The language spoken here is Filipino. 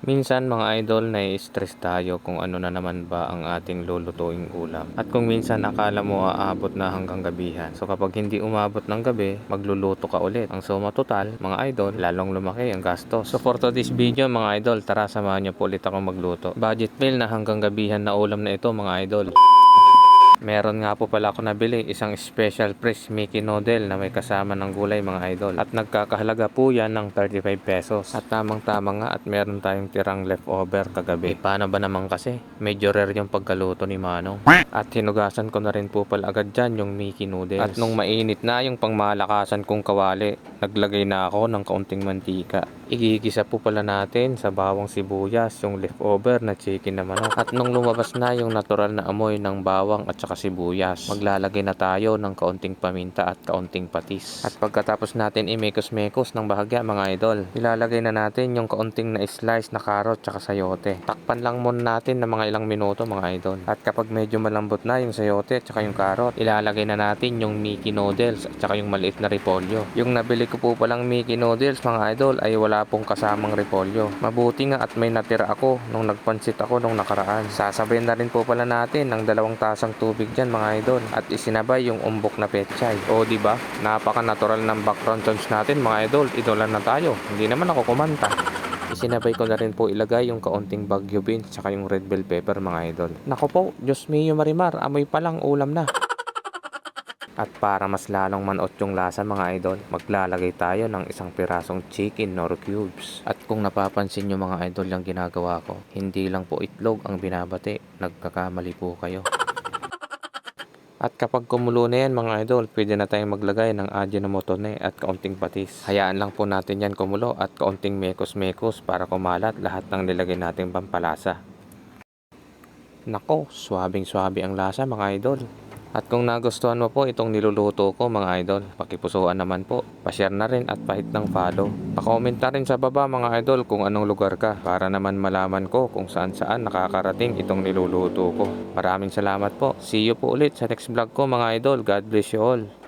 Minsan mga idol, nai-stress tayo kung ano na naman ba ang ating lulutuing ulam. At kung minsan akala mo aabot na hanggang gabihan. So kapag hindi umabot ng gabi, magluluto ka ulit. Ang suma total, mga idol, lalong lumaki ang gastos. So for today's video mga idol, tara samahan niyo po ulit akong magluto. Budget meal na hanggang gabihan na ulam na ito mga idol. Meron nga po pala ako nabili isang special fresh Mickey noodle na may kasama ng gulay mga idol. At nagkakahalaga po yan ng 35 pesos. At tamang tama nga at meron tayong tirang leftover kagabi. Paano ba naman kasi? Medyo rare yung pagkaluto ni Manong. At hinugasan ko na rin po pala agad dyan yung Mickey noodles. At nung mainit na yung pangmalakasan kong kawali, naglagay na ako ng kaunting mantika. Igigisa po pala natin sa bawang sibuyas yung leftover na chicken na manok. At nung lumabas na yung natural na amoy ng bawang at saka sibuyas, maglalagay na tayo ng kaunting paminta at kaunting patis. At pagkatapos natin imekos-mekos ng bahagya mga idol, ilalagay na natin yung kaunting na slice na carrot at saka sayote. Takpan lang muna natin ng mga ilang minuto mga idol. At kapag medyo malambot na yung sayote at saka yung carrot, ilalagay na natin yung Mickey noodles at saka yung maliit na repolyo. Yung nabili ko po palang Mickey noodles mga idol ay wala pong kasamang repolyo. Mabuti nga at may natira ako nung nagpansit ako nung nakaraan. Sasabayin na rin po pala natin ng 2 tasang tubig dyan mga idol at isinabay yung umbok na pechay. O diba? Napaka natural ng background sounds natin mga idol. Idolan na tayo. Hindi naman ako kumanta. Isinabay ko na rin po ilagay yung kaunting Baguio beans tsaka yung red bell pepper mga idol. Nako po, Diyos mio Marimar, amoy pa lang ulam na. At para mas lalong manot yung lasa mga idol, maglalagay tayo ng isang pirasong chicken nor cubes. At kung napapansin nyo mga idol yung ginagawa ko, hindi lang po itlog ang binabati, nagkakamali po kayo. At kapag kumulo na yan mga idol, pwede na tayong maglagay ng Ajinomoto at kaunting patis. Hayaan lang po natin yan kumulo at kaunting mekos-mekos para kumalat lahat ng nilagay nating pampalasa. Nako, swabing-swabe ang lasa mga idol. At kung nagustuhan mo po itong niluluto ko mga idol, pakipusuan naman po. Pa-share na rin at pahit ng follow. Pa-comment na rin sa baba mga idol kung anong lugar ka para naman malaman ko kung saan nakakarating itong niluluto ko. Maraming salamat po. See you po ulit sa next vlog ko mga idol. God bless you all.